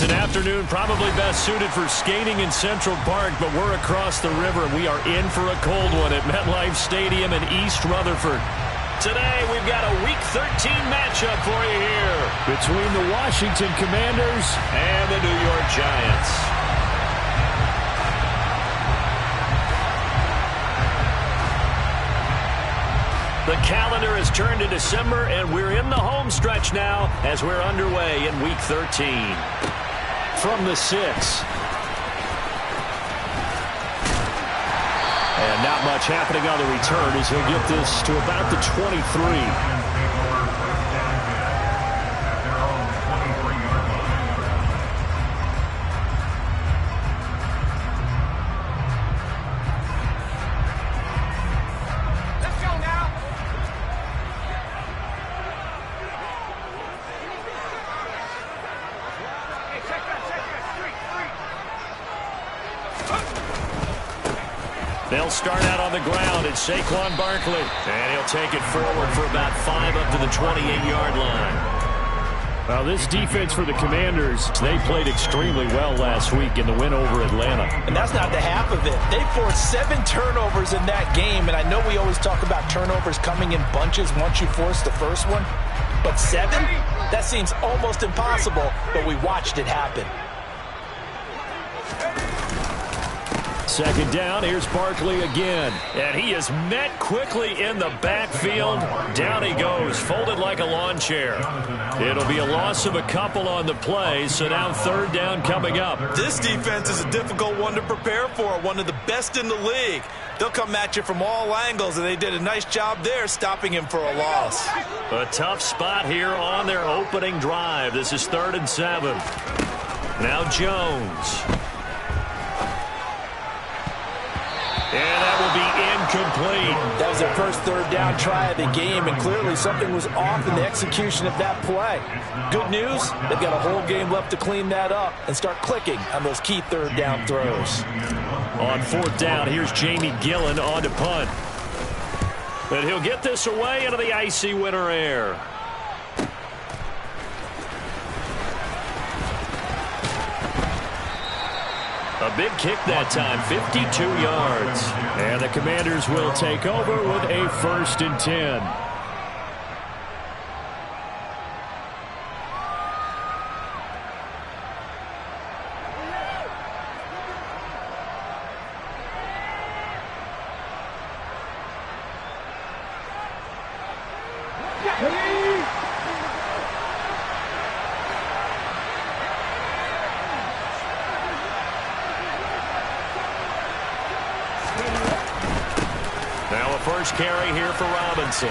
It's an afternoon probably best suited for skating in Central Park, but we're across the river, and we are in for a cold one at MetLife Stadium in East Rutherford. Today, we've got a Week 13 matchup for you here between the Washington Commanders and the New York Giants. The calendar has turned to December, and we're in the home stretch now as we're underway in Week 13. From the 6. And not much happening on the return as he'll get this to about the 23. They'll start out on the ground. It's Saquon Barkley. And he'll take it forward for about 5 up to the 28-yard line. Well, this defense for the Commanders, they played extremely well last week in the win over Atlanta. And that's not the half of it. They forced 7 turnovers in that game. And I know we always talk about turnovers coming in bunches once you force the first one. But 7? That seems almost impossible, but we watched it happen. Second down, here's Barkley again. And he is met quickly in the backfield. Down he goes, folded like a lawn chair. It'll be a loss of a couple on the play, so now third down coming up. This defense is a difficult one to prepare for, one of the best in the league. They'll come at you from all angles, and they did a nice job there stopping him for a loss. A tough spot here on their opening drive. This is 3rd and 7. Now Jones. And that will be incomplete. That was their first third down try of the game, and clearly something was off in the execution of that play. Good news, they've got a whole game left to clean that up and start clicking on those key third down throws. On 4th down, here's Jamie Gillen on to punt. And he'll get this away into the icy winter air. A big kick that time, 52 yards. And the Commanders will take over with a 1st and 10. Now a first carry here for Robinson.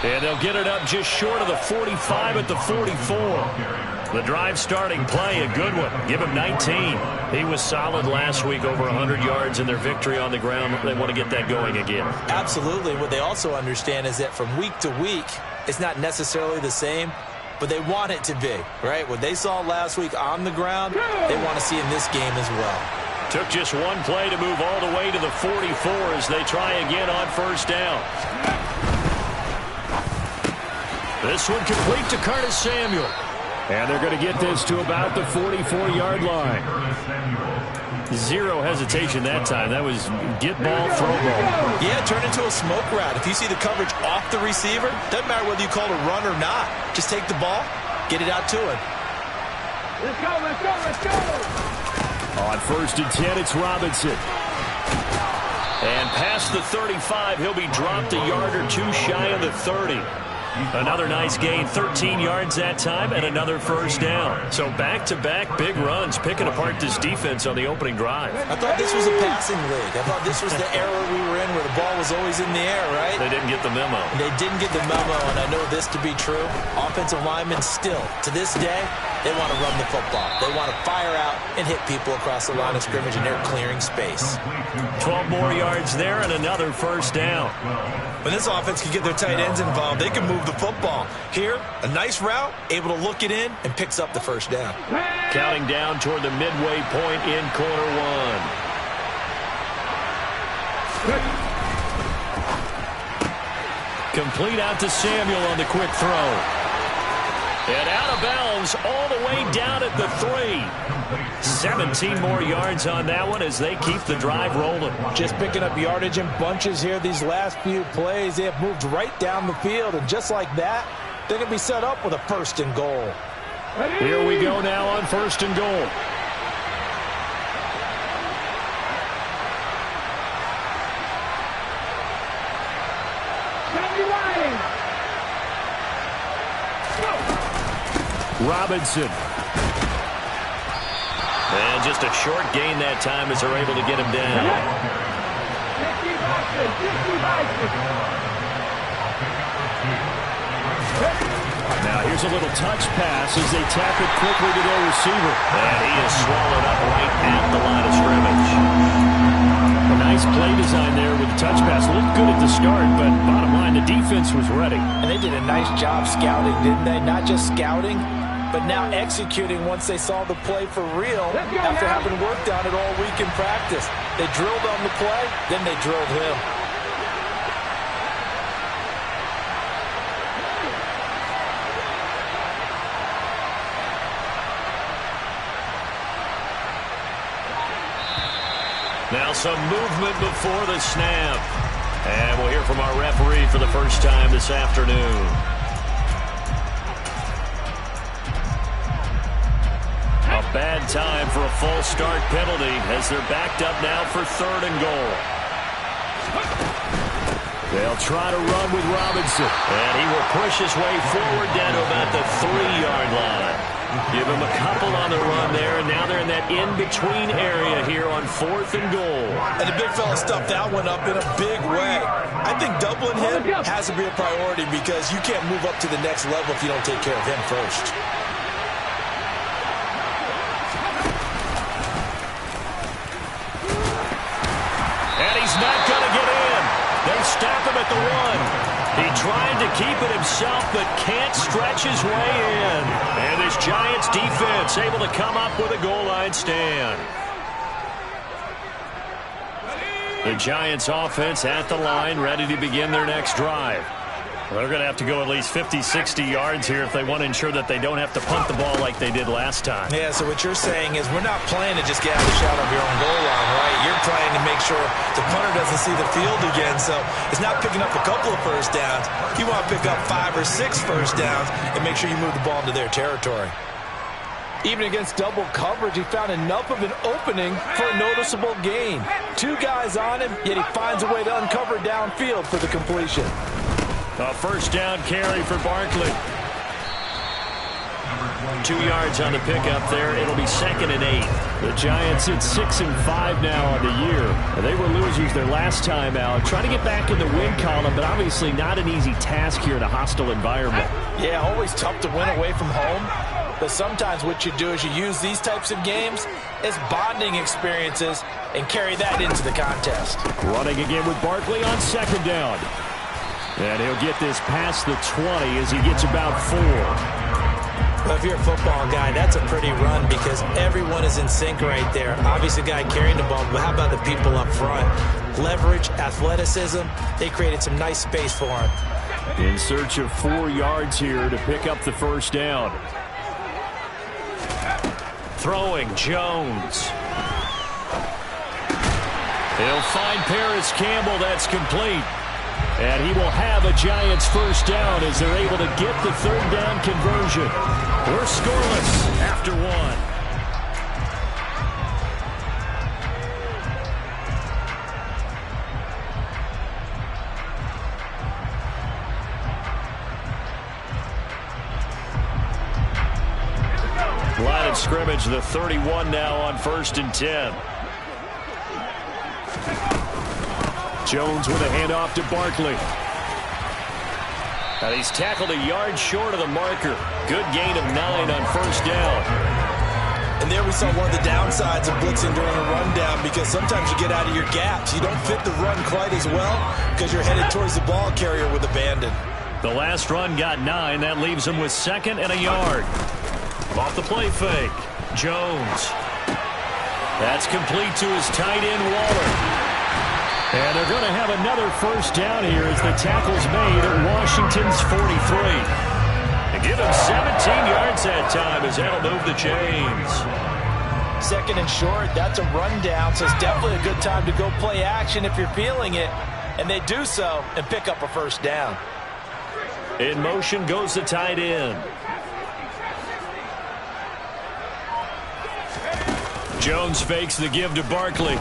And they'll get it up just short of the 45 at the 44. The drive starting play, a good one. Give him 19. He was solid last week, over 100 yards in their victory on the ground. They want to get that going again. Absolutely. What they also understand is that from week to week, it's not necessarily the same, but they want it to be, right? What they saw last week on the ground, they want to see in this game as well. Took just one play to move all the way to the 44 as they try again on first down. This one complete to Curtis Samuel. And they're going to get this to about the 44-yard line. Zero hesitation that time. That was get ball, throw ball. Yeah, turn into a smoke route. If you see the coverage off the receiver, doesn't matter whether you call it a run or not. Just take the ball, get it out to him. Let's go, let's go, let's go! On 1st and 10, it's Robinson. And past the 35, he'll be dropped a yard or two shy of the 30. Another nice gain, 13 yards that time, and another first down. So back-to-back big runs, picking apart this defense on the opening drive. I thought this was a passing league. I thought this was the era we were in where the ball was always in the air, right? They didn't get the memo. They didn't get the memo, and I know this to be true. Offensive linemen still, to this day, they want to run the football. They want to fire out and hit people across the line of scrimmage, and they're clearing space. 12 more yards there and another first down. When this offense can get their tight ends involved, they can move the football. Here, a nice route, able to look it in, and picks up the first down. Counting down toward the midway point in quarter one. Complete out to Samuel on the quick throw. And out of bounds all the way down at the 3. 17 more yards on that one as they keep the drive rolling. Just picking up yardage in bunches here these last few plays. They have moved right down the field, and just like that, they're going to be set up with a 1st and goal. Here we go now on 1st and goal. Robinson. And just a short gain that time as they're able to get him down. Now here's a little touch pass as they tap it quickly to their receiver. And he is swallowed up right at the line of scrimmage. A nice play design there with the touch pass. Looked good at the start, but bottom line, the defense was ready. And they did a nice job scouting, didn't they? Not just scouting, but now executing once they saw the play for real after having worked on it all week in practice. They drilled on the play, then they drilled him. Now some movement before the snap. And we'll hear from our referee for the first time this afternoon. A bad time for a false start penalty as they're backed up now for 3rd and goal. They'll try to run with Robinson. And he will push his way forward down to about the 3-yard line. Give him a couple on the run there, and now they're in that in-between area here on 4th and goal. And the big fella stuffed that one up in a big way. I think doubling him has to be a priority because you can't move up to the next level if you don't take care of him first. And he's not going to get in. They stop him at the 1. He tried to keep it himself, but can't stretch his way in. And this Giants defense able to come up with a goal line stand. The Giants offense at the line, ready to begin their next drive. They're going to have to go at least 50, 60 yards here if they want to ensure that they don't have to punt the ball like they did last time. Yeah, so what you're saying is we're not playing to just get out of the shot of your own goal line, right? You're playing to make sure the punter doesn't see the field again. So it's not picking up a couple of first downs. You want to pick up 5 or 6 first downs and make sure you move the ball into their territory. Even against double coverage, he found enough of an opening for a noticeable gain. 2 guys on him, yet he finds a way to uncover downfield for the completion. A first down carry for Barkley. 2 yards on the pickup there. It'll be 2nd and 8. The Giants at 6-5 now on the year. They were losers their last time out. Trying to get back in the win column, but obviously not an easy task here in a hostile environment. Yeah, always tough to win away from home. But sometimes what you do is you use these types of games as bonding experiences and carry that into the contest. Running again with Barkley on 2nd down. And he'll get this past the 20 as he gets about 4. Well, if you're a football guy, that's a pretty run because everyone is in sync right there. Obviously, the guy carrying the ball, but how about the people up front? Leverage, athleticism, they created some nice space for him. In search of 4 yards here to pick up the first down. Throwing, Jones. He'll find Paris Campbell. That's complete. And he will have a Giants first down as they're able to get the 3rd down conversion. We're scoreless after 1. Line of scrimmage, the 31 now on 1st and 10. Jones with a handoff to Barkley. And he's tackled a yard short of the marker. Good gain of 9 on first down. And there we saw one of the downsides of blitzing during a rundown because sometimes you get out of your gaps. You don't fit the run quite as well because you're headed towards the ball carrier with abandon. The last run got 9. That leaves him with 2nd and a yard. Off the play fake. Jones. That's complete to his tight end, Waller. And they're going to have another first down here as the tackle's made at Washington's 43. give him 17 yards that time as that'll move the chains. Second and short, that's a rundown, so it's definitely a good time to go play action if you're feeling it. And they do so and pick up a first down. In motion goes the tight end. Jones fakes the give to Barkley.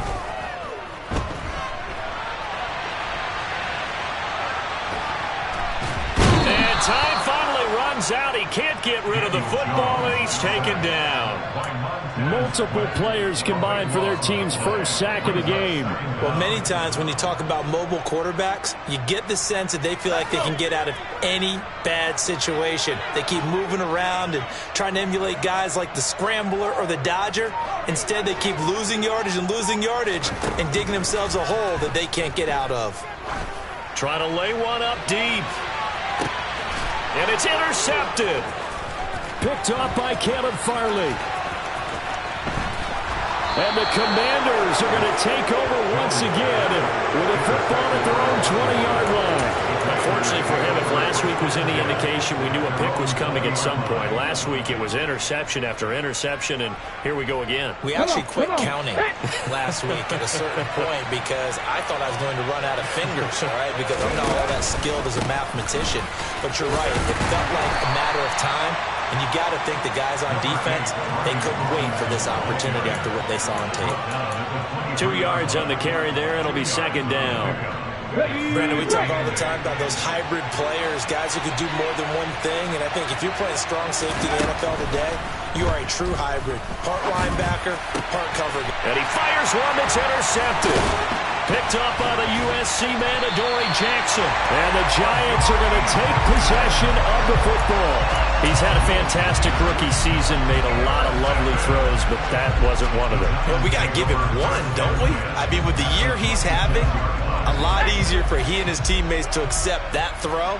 And time finally runs out. He can't get rid of the football, and he's taken down. Multiple players combined for their team's first sack of the game. Well, many times when you talk about mobile quarterbacks, you get the sense that they feel like they can get out of any bad situation. They keep moving around and trying to emulate guys like the scrambler or the dodger. Instead, they keep losing yardage and digging themselves a hole that they can't get out of. Trying to lay one up deep. And it's intercepted. Picked off by Caleb Farley. And the Commanders are going to take over once again with a football at their own 20-yard line. Unfortunately for him, if last week was any indication, we knew a pick was coming at some point. Last week it was interception after interception, and here we go again. We actually quit counting last week at a certain point because I thought I was going to run out of fingers, all right, because I'm not all that skilled as a mathematician. But you're right. It felt like a matter of time. And you got to think the guys on defense, they couldn't wait for this opportunity after what they saw on tape. 2 yards on the carry there. It'll be second down. Brandon, we talk all the time about those hybrid players, guys who can do more than one thing. And I think if you're playing strong safety in the NFL today, you are a true hybrid. Part linebacker, part cover. And he fires one that's intercepted. Picked up by the USC man, Adoree Jackson. And the Giants are going to take possession of the football. He's had a fantastic rookie season, made a lot of lovely throws, but that wasn't one of them. Well, we got to give him one, don't we? I mean, with the year he's having, a lot easier for he and his teammates to accept that throw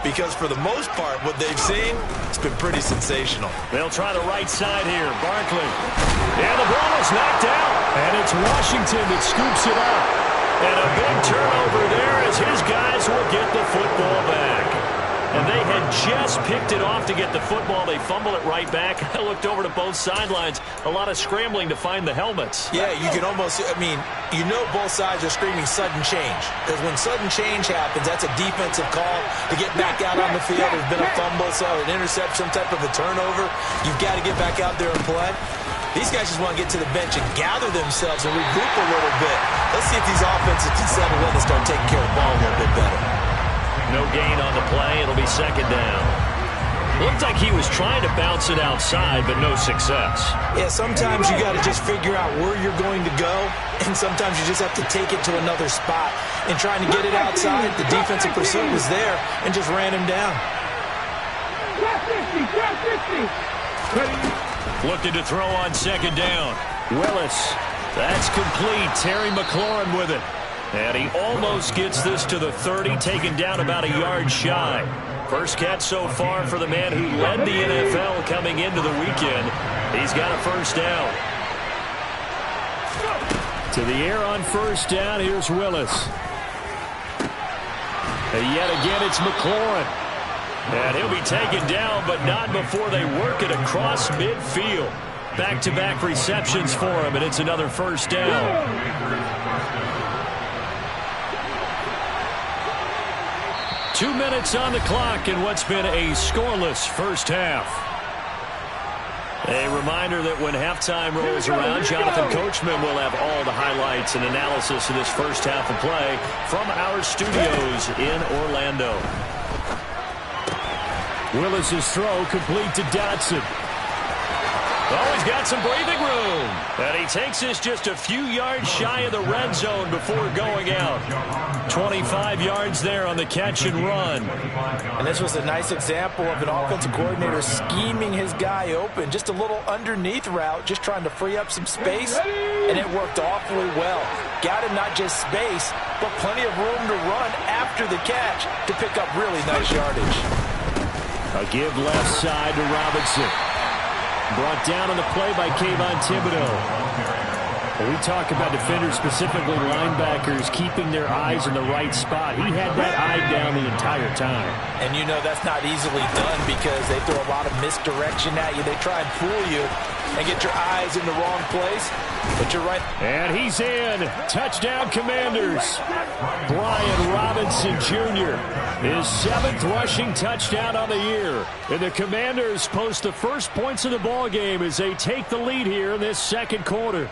because for the most part, what they've seen, it's been pretty sensational. They'll try the right side here. Barkley. And the ball is knocked out. And it's Washington that scoops it up. And a big turnover there as his guys will get the football back. And they had just picked it off to get the football. They fumble it right back. I looked over to both sidelines. A lot of scrambling to find the helmets. Yeah, you can almost, I mean, you know both sides are screaming sudden change. Because when sudden change happens, that's a defensive call to get back out on the field. There's been a fumble, so an interception, some type of a turnover. You've got to get back out there and play. These guys just want to get to the bench and gather themselves and regroup a little bit. Let's see if these offenses can settle in and start taking care of the ball a little bit better. No gain on the play. It'll be second down. Looked like he was trying to bounce it outside, but no success. Yeah, sometimes you got to just figure out where you're going to go, and sometimes you just have to take it to another spot. And trying to get it outside, the defensive pursuit was there and just ran him down. Looking to throw on second down. Willis. That's complete. Terry McLaurin with it. And he almost gets this to the 30, taken down about a yard shy. First catch so far for the man who led the NFL coming into the weekend. He's got a first down. To the air on first down, here's Willis. And yet again, it's McLaurin. And he'll be taken down, but not before they work it across midfield. Back-to-back receptions for him, and it's another first down. 2 minutes on the clock in what's been a scoreless first half. A reminder that when halftime rolls around, Jonathan Coachman will have all the highlights and analysis of this first half of play from our studios in Orlando. Willis's throw complete to Dotson. Oh, he's got some breathing room. And he takes this just a few yards shy of the red zone before going out. 25 yards there on the catch and run. And this was a nice example of an offensive coordinator scheming his guy open. Just a little underneath route, just trying to free up some space. And it worked awfully well. Got him not just space, but plenty of room to run after the catch to pick up really nice yardage. A give left side to Robinson. Brought down on the play by Kayvon Thibodeau. Well, we talk about defenders, specifically linebackers, keeping their eyes in the right spot. He had that eye down the entire time. And you know that's not easily done because they throw a lot of misdirection at you. They try and fool you and get your eyes in the wrong place. But you're right. And he's in. Touchdown, Commanders. Brian Robinson Jr. His 7th rushing touchdown on the year. And the Commanders post the first points of the ball game as they take the lead here in this second quarter.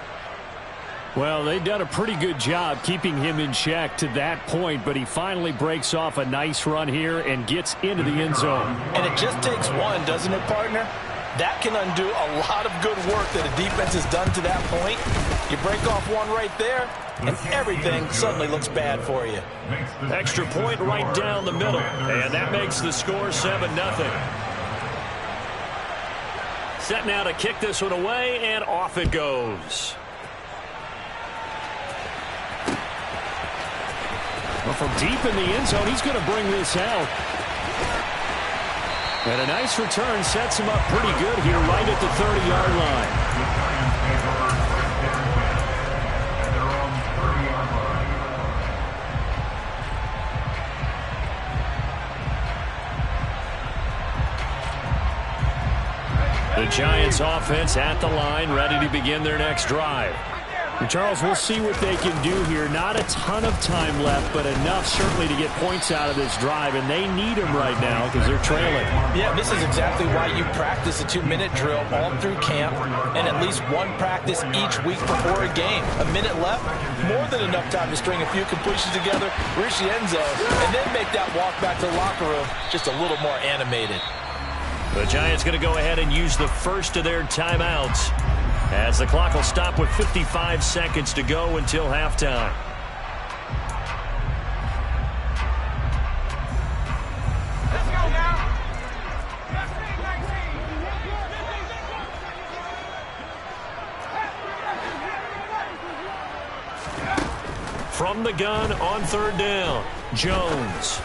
Well, they've done a pretty good job keeping him in check to that point, but he finally breaks off a nice run here and gets into the end zone. And it just takes one, doesn't it, partner? That can undo a lot of good work that a defense has done to that point. You break off one right there, and everything suddenly looks bad for you. Extra point right down the middle, and that makes the score 7-0. Set now to kick this one away, and off it goes. Well, from deep in the end zone, he's going to bring this out. And a nice return sets him up pretty good here right at the 30-yard line. The Giants offense at the line, ready to begin their next drive. Charles, we'll see what they can do here. Not a ton of time left, but enough certainly to get points out of this drive, and they need them right now because they're trailing. Yeah, this is exactly why you practice a 2-minute drill all through camp and at least one practice each week before a game. A minute left, more than enough time to string a few completions together, reach the end zone, and then make that walk back to the locker room just a little more animated. The Giants going to go ahead and use the first of their timeouts, as the clock will stop with 55 seconds to go until halftime. Let's go now. From the gun on 3rd down, Jones.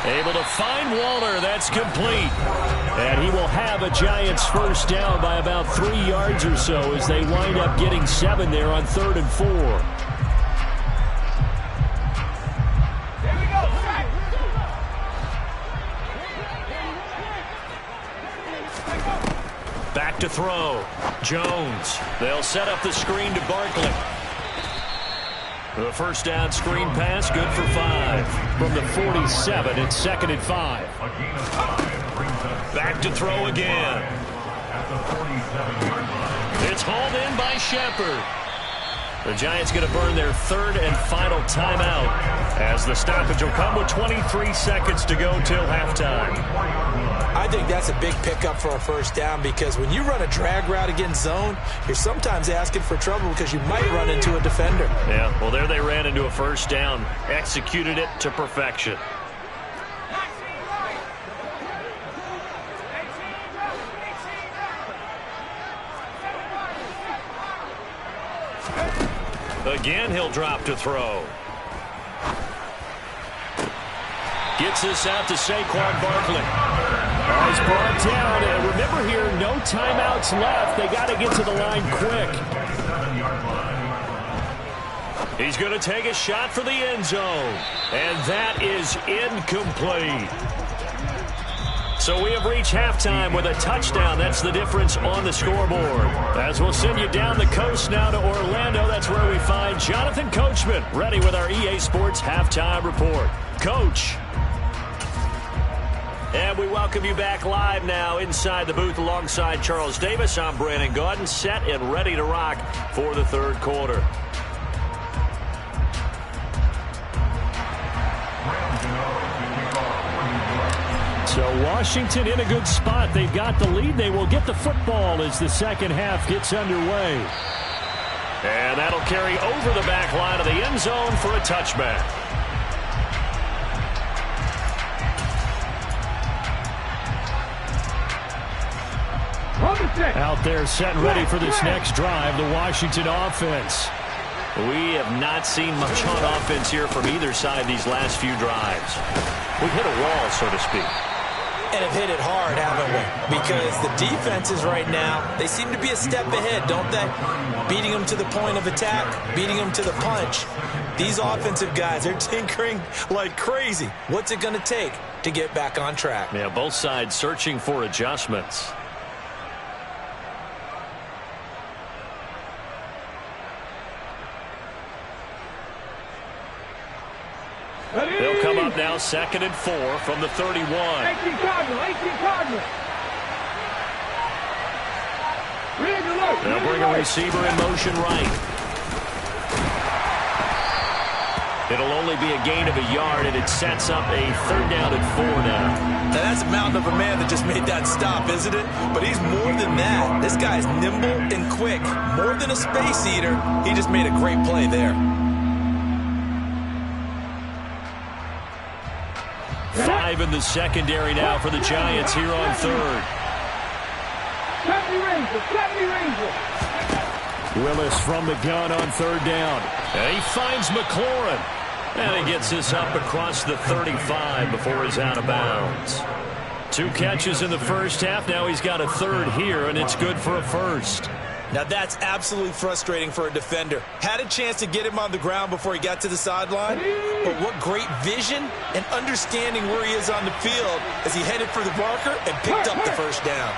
Able to find Waller. That's complete. And he will have a Giants first down by about 3 yards or so as they wind up getting 7 there on 3rd and 4. Here we go. Back to throw. Jones. They'll set up the screen to Barkley. The first down screen pass, good for 5. From the 47, it's 2nd and 5. Back to throw again. It's hauled in by Shepard. The Giants going to burn their 3rd and final timeout as the stoppage will come with 23 seconds to go till halftime. I think that's a big pickup for a first down because when you run a drag route against zone, you're sometimes asking for trouble because you might run into a defender. Yeah, well, there they ran into a first down, executed it to perfection. Again, he'll drop to throw. Gets this out to Saquon Barkley. He's brought down. And remember here, no timeouts left. They got to get to the line quick. He's going to take a shot for the end zone. And that is incomplete. So we have reached halftime with a touchdown. That's the difference on the scoreboard. As we'll send you down the coast now to Orlando, that's where we find Jonathan Coachman, ready with our EA Sports Halftime Report. Coach. And we welcome you back live now inside the booth alongside Charles Davis. I'm Brandon Gaudin, set and ready to rock for the 3rd quarter. So Washington in a good spot. They've got the lead. They will get the football as the second half gets underway. And that'll carry over the back line of the end zone for a touchback. Out there set and ready for this next drive, the Washington offense. We have not seen much on offense here from either side these last few drives. We've hit a wall, so to speak. And have hit it hard, haven't we? Because the defenses right now, they seem to be a step ahead, don't they? Beating them to the point of attack, beating them to the punch. These offensive guys are tinkering like crazy. What's it going to take to get back on track? Yeah, both sides searching for adjustments. They'll come up now 2nd and 4 from the 31. 18 Cardinal, 18 Cardinal. They'll bring a receiver in motion right. It'll only be a gain of a yard, and it sets up a 3rd down and 4 now. Now that's a mountain of a man that just made that stop, isn't it? But he's more than that. This guy's nimble and quick. More than a space eater. He just made a great play there. 5 in the secondary now for the Giants here on 3rd. 70 Ranger, 70 Ranger. Willis from the gun on 3rd down. And he finds McLaurin. And he gets this up across the 35 before he's out of bounds. 2 catches in the first half. Now he's got a 3rd here, and it's good for a 1st. Now that's absolutely frustrating for a defender. Had a chance to get him on the ground before he got to the sideline, but what great vision and understanding where he is on the field as he headed for the marker and picked up the 1st down.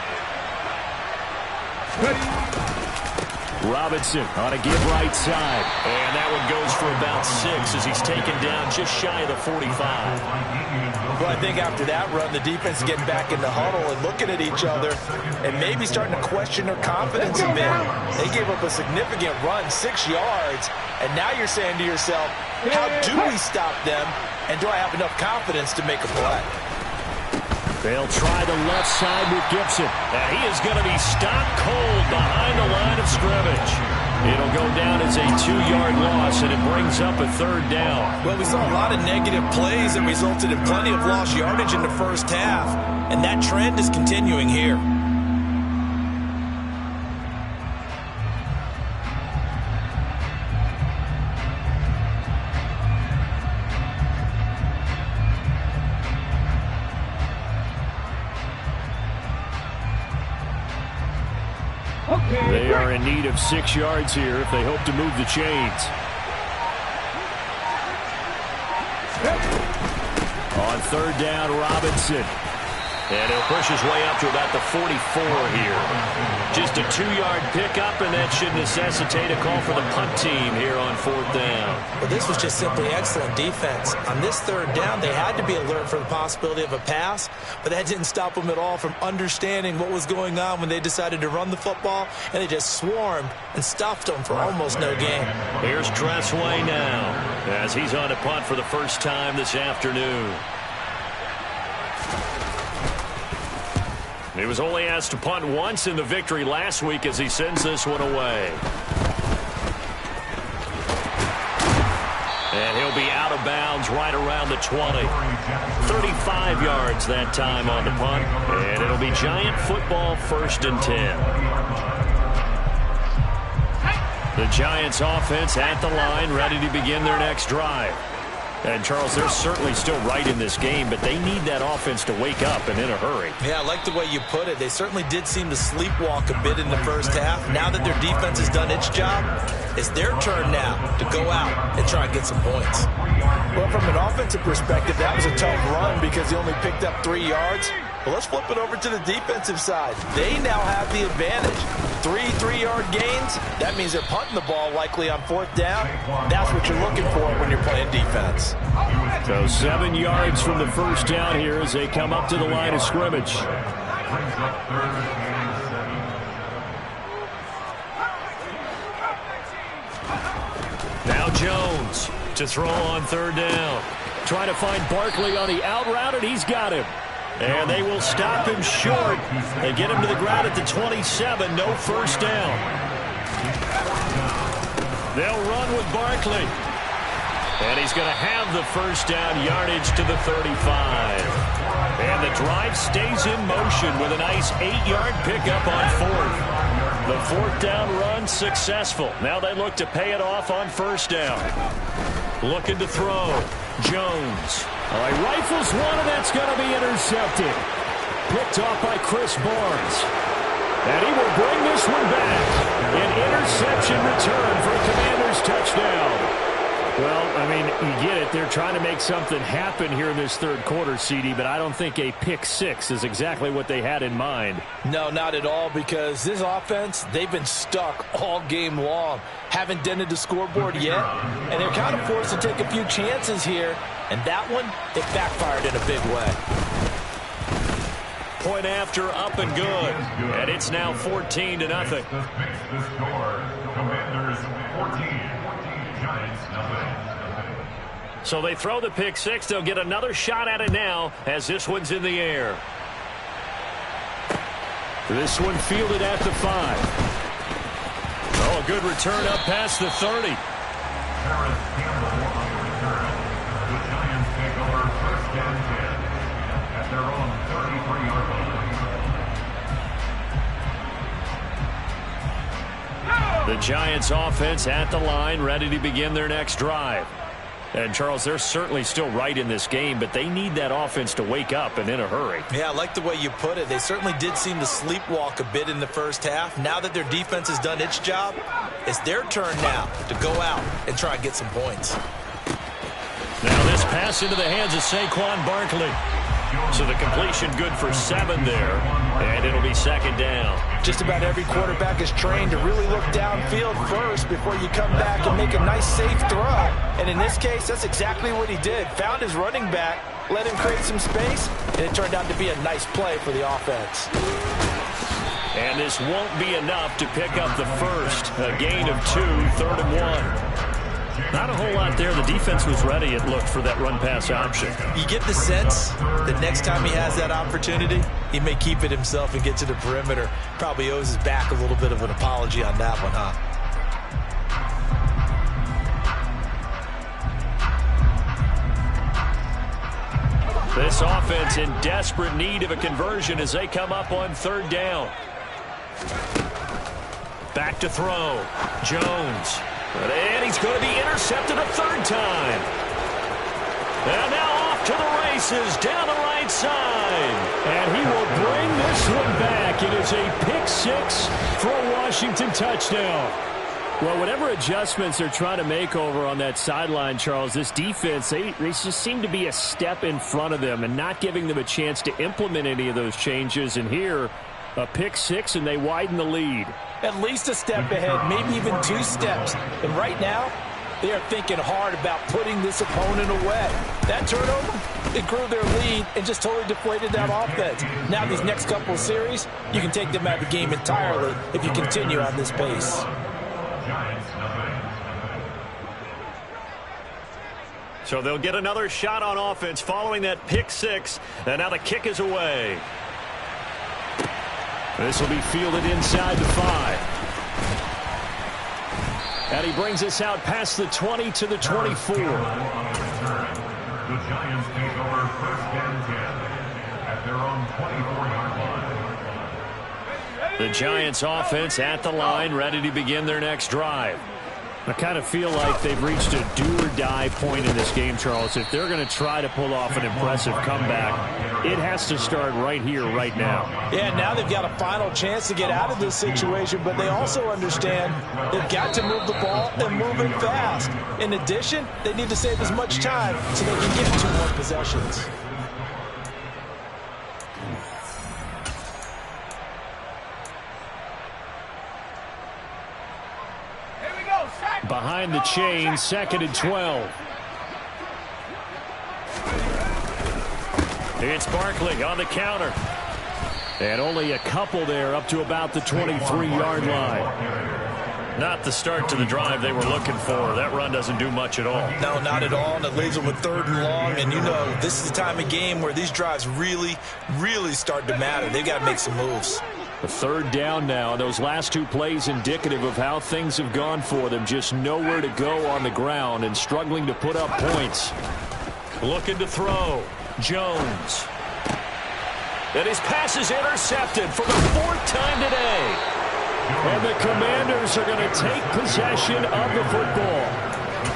Robinson on a give right side. And that one goes for about 6 as he's taken down just shy of the 45. Well, I think after that run, the defense is getting back in the huddle and looking at each other and maybe starting to question their confidence a bit. They gave up a significant run, 6 yards, and now you're saying to yourself, how do we stop them, and do I have enough confidence to make a play? They'll try the left side with Gibson. And he is going to be stopped cold behind the line of scrimmage. It'll go down as a 2-yard loss, and it brings up a 3rd down. Well, we saw a lot of negative plays that resulted in plenty of lost yardage in the first half, and that trend is continuing here. They are in need of 6 yards here if they hope to move the chains. On 3rd down, Robinson. And he'll push his way up to about the 44 here. Just a 2-yard pickup, and that should necessitate a call for the punt team here on 4th down. Well, this was just simply excellent defense. On this 3rd down, they had to be alert for the possibility of a pass, but that didn't stop them at all from understanding what was going on when they decided to run the football, and they just swarmed and stuffed them for almost no gain. Here's Tressway now as he's on a punt for the first time this afternoon. He was only asked to punt once in the victory last week as he sends this one away. And he'll be out of bounds right around the 20. 35 yards that time on the punt. And it'll be Giant football 1st and 10. The Giants offense at the line, ready to begin their next drive. And, Charles, they're certainly still right in this game, but they need that offense to wake up and in a hurry. Yeah, I like the way you put it. They certainly did seem to sleepwalk a bit in the first half. Now that their defense has done its job, it's their turn now to go out and try and get some points. Well, from an offensive perspective, that was a tough run because he only picked up 3 yards. Well, let's flip it over to the defensive side. They now have the advantage. 3 3-yard gains. That means they're punting the ball likely on 4th down. That's what you're looking for when you're playing defense. So 7 yards from the first down here as they come up to the line of scrimmage. Now Jones to throw on 3rd down. Trying to find Barkley on the out route, and he's got him. And they will stop him short. They get him to the ground at the 27. No 1st down. They'll run with Barkley. And he's going to have the 1st down yardage to the 35. And the drive stays in motion with a nice 8-yard pickup on 4th. The 4th down run successful. Now they look to pay it off on 1st down. Looking to throw. Jones. He rifles one, and that's going to be intercepted. picked off by Chris Barnes. And he will bring this one back. An interception return for a Commanders touchdown. Well, I mean, you get it. They're trying to make something happen here in this third quarter, CD, but I don't think a pick six is exactly what they had in mind. No, not at all, because this offense, they've been stuck all game long. Haven't dented the scoreboard yet, and they're kind of forced to take a few chances here, and that one, it backfired in a big way. Point after, up and good. And it's now 14-0. The score, Commanders 14, Giants nothing. So they throw the pick six. They'll get another shot at it now as this one's in the air. This one fielded at the 5. Oh, a good return up past the 30. Harris Campbell on the return. The Giants take over first and 10 at their own 33-yard line. The Giants offense at the line, ready to begin their next drive. And, Charles, they're certainly still right in this game, but they need that offense to wake up and in a hurry. Yeah, I like the way you put it. They certainly did seem to sleepwalk a bit in the first half. Now that their defense has done its job, it's their turn now to go out and try and get some points. Now this pass into the hands of Saquon Barkley. So the completion good for 7 there, and it'll be second down. Just about every quarterback is trained to really look downfield first before you come back and make a nice, safe throw. And in this case, that's exactly what he did. Found his running back, let him create some space, and it turned out to be a nice play for the offense. And this won't be enough to pick up the first. A gain of 2, 3rd and 1. Not a whole lot there. The defense was ready, it looked, for that run-pass option. You get the sense that next time he has that opportunity, he may keep it himself and get to the perimeter. Probably owes his back a little bit of an apology on that one, huh? This offense in desperate need of a conversion as they come up on 3rd down. Back to throw. Jones. And he's going to be intercepted a 3rd time. And now off to the races down the right side. And he will bring this one back. It is a pick 6 for a Washington touchdown. Well, whatever adjustments they're trying to make over on that sideline, Charles, this defense, they just seem to be a step in front of them and not giving them a chance to implement any of those changes. And here, a pick 6, and they widen the lead. At least a step ahead, maybe even 2 steps. And right now, they are thinking hard about putting this opponent away. That turnover, it grew their lead and just totally deflated that offense. Now these next couple of series, you can take them out of the game entirely if you continue on this pace. So they'll get another shot on offense following that pick 6. And now the kick is away. This will be fielded inside the 5. And he brings us out past the 20 to the 24. The Giants take over first and 10 at their own 24-yard line. The Giants offense at the line, ready to begin their next drive. I kind of feel like they've reached a do-or-die point in this game, Charles. If they're going to try to pull off an impressive comeback, it has to start right here, right now. Yeah, now they've got a final chance to get out of this situation, but they also understand they've got to move the ball and move it fast. In addition, they need to save as much time so they can get 2 more possessions. Behind the chain, 2nd and 12. It's Barkley on the counter. And only a couple there up to about the 23-yard line. Not the start to the drive they were looking for. That run doesn't do much at all. No, not at all, and it leaves them with 3rd and long. And you know, this is the time of game where these drives really, really start to matter. They've got to make some moves. A 3rd down now. Those last 2 plays indicative of how things have gone for them. Just nowhere to go on the ground and struggling to put up points. Looking to throw. Jones. And his pass is intercepted for the 4th time today. And the Commanders are going to take possession of the football.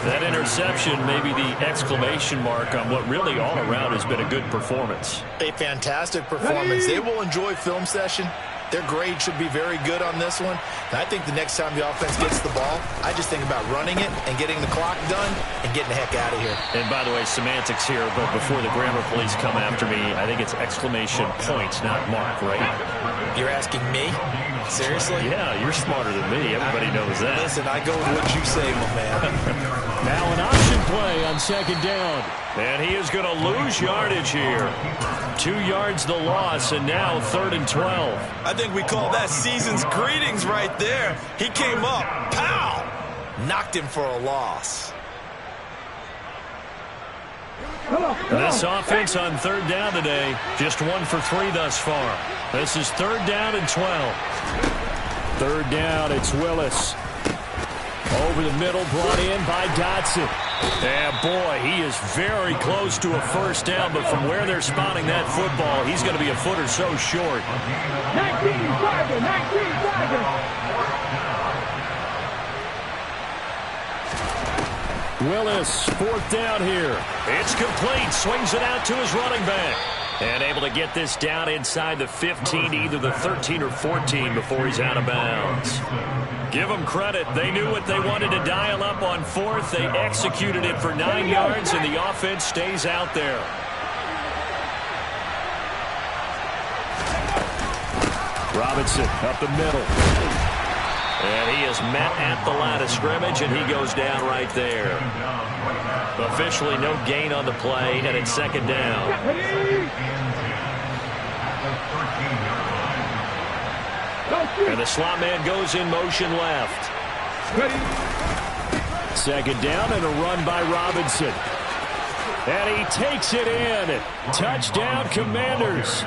That interception may be the exclamation mark on what really all around has been a good performance. A fantastic performance. They will enjoy film session. Their grade should be very good on this one. And I think the next time the offense gets the ball, I just think about running it and getting the clock done and getting the heck out of here. And by the way, semantics here, but before the grammar police come after me, I think it's exclamation point, not mark, right? You're asking me? Seriously? Yeah, you're smarter than me. Everybody knows that. Listen, I go with what you say, my man. Now an option play on second down. And he is going to lose yardage here. 2 yards the loss, and now 3rd and 12. I think we call that season's greetings right there. He came up, pow! Knocked him for a loss. This offense on 3rd down today, just 1 for 3 thus far. This is 3rd down and 12. 3rd down, it's Willis. Over the middle, brought in by Dotson. And boy, he is very close to a first down, but from where they're spotting that football, he's going to be a foot or so short. 19 Tiger, 19 Tiger. Willis, 4th down here. It's complete. Swings it out to his running back. And able to get this down inside the 15, either the 13 or 14 before he's out of bounds. Give them credit. They knew what they wanted to dial up on 4th. They executed it for 9 yards, and the offense stays out there. Robinson up the middle. And he is met at the line of scrimmage, and he goes down right there. Officially no gain on the play, and it's 2nd down. And the slot man goes in motion left. 2nd down and a run by Robinson. And he takes it in. Touchdown, Commanders.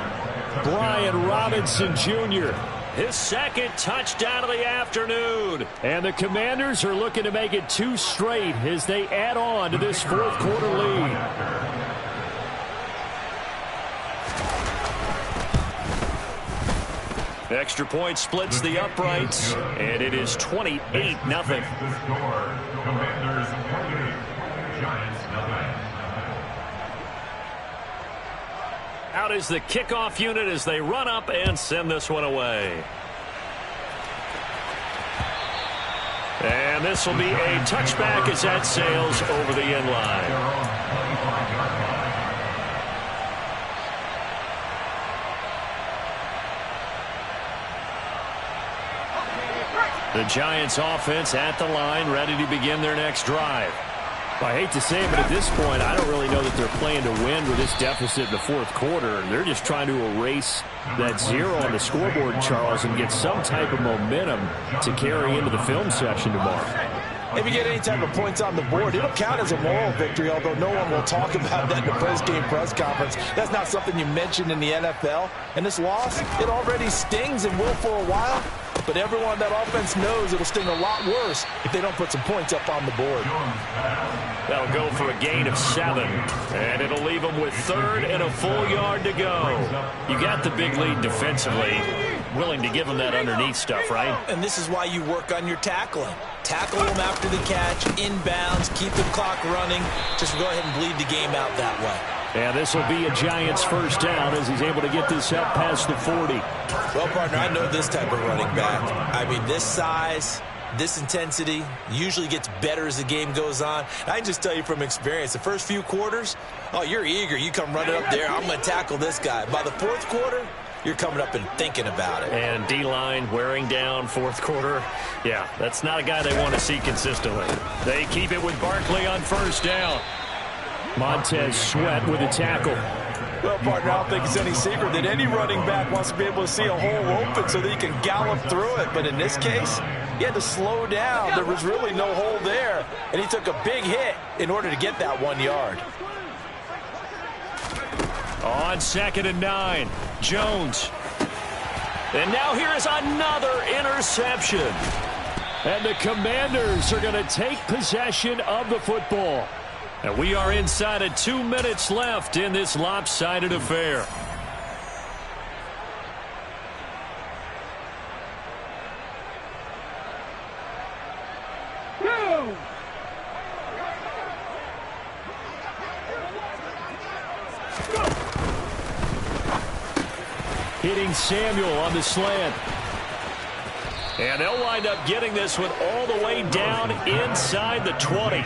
Brian Robinson Jr. His 2nd touchdown of the afternoon. And the Commanders are looking to make it 2 straight as they add on to this 4th quarter lead. Extra point splits the uprights, and it is 28-0. Commanders 28, Giants 9. Out is the kickoff unit as they run up and send this one away. And this will be a touchback as that sails over the end line. The Giants offense at the line, ready to begin their next drive. I hate to say it, but at this point, I don't really know that they're playing to win with this deficit in the 4th quarter. They're just trying to erase that 0 on the scoreboard, Charles, and get some type of momentum to carry into the film session tomorrow. If you get any type of points on the board, it'll count as a moral victory, although no one will talk about that in the post-game press conference. That's not something you mentioned in the NFL. And this loss, it already stings and will for a while. But everyone that offense knows it'll sting a lot worse if they don't put some points up on the board. They'll go for a gain of 7, and it'll leave them with 3rd and a full yard to go. You got the big lead defensively, willing to give them that underneath stuff, right? And this is why you work on your tackling. Tackle them after the catch, inbounds, keep the clock running. Just go ahead and bleed the game out that way. And this will be a Giants first down as he's able to get this up past the 40. Well, partner, I know this type of running back. I mean, this size, this intensity usually gets better as the game goes on. I can just tell you from experience, the first few quarters, oh, you're eager. You come running up there, I'm going to tackle this guy. By the 4th quarter, you're coming up and thinking about it. And D-line wearing down 4th quarter. Yeah, that's not a guy they want to see consistently. They keep it with Barkley on first down. Montez Sweat with a tackle. Well, partner, I don't think it's any secret that any running back wants to be able to see a hole open so that he can gallop through it. But in this case, he had to slow down. There was really no hole there, and he took a big hit in order to get that 1 yard. On 2nd and 9, Jones. And now here is another interception. And the Commanders are going to take possession of the football. And we are inside of 2 minutes left in this lopsided affair. hitting Samuel on the slant. And they'll wind up getting this one all the way down inside the 20.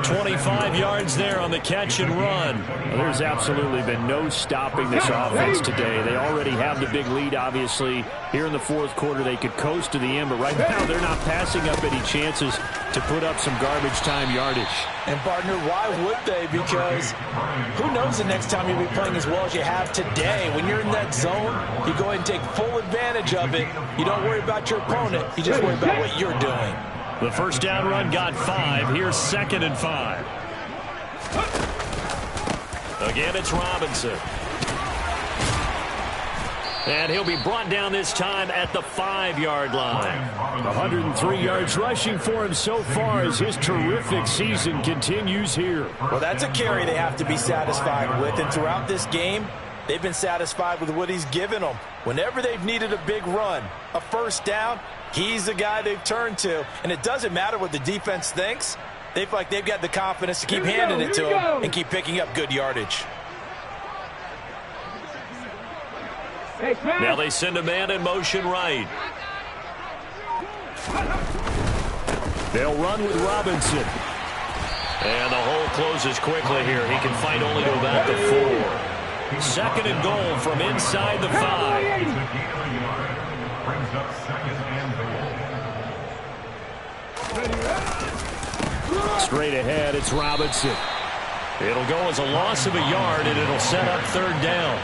25 yards there on the catch and run. Well, there's absolutely been no stopping this offense today. They already have the big lead, obviously. Here in the fourth quarter, they could coast to the end, but right now they're not passing up any chances to put up some garbage time yardage. And, partner, why would they? Because who knows the next time you'll be playing as well as you have today. When you're in that zone, you go ahead and take full advantage of it. You don't worry about your opponent. You just worry about what you're doing. The first down run got 5. Here's 2nd and 5. Again, it's Robinson. And he'll be brought down this time at the 5-yard line. 103 yards rushing for him so far as his terrific season continues here. Well, that's a carry they have to be satisfied with. And throughout this game, they've been satisfied with what he's given them. Whenever they've needed a big run, a first down, he's the guy they've turned to. And it doesn't matter what the defense thinks. They feel like they've got the confidence to keep handing it to him and keep picking up good yardage. Now they send a man in motion right. They'll run with Robinson. And the hole closes quickly here. He can fight only to about the 4. 2nd and goal from inside the 5. Straight ahead, it's Robinson. It'll go as a loss of a yard, and it'll set up 3rd down.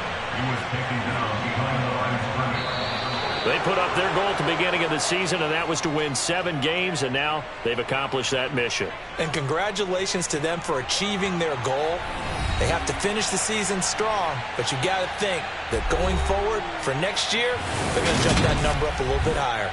They put up their goal at the beginning of the season, and that was to win 7 games, and now they've accomplished that mission. And congratulations to them for achieving their goal. They have to finish the season strong, but you got to think that going forward for next year, they're going to jump that number up a little bit higher.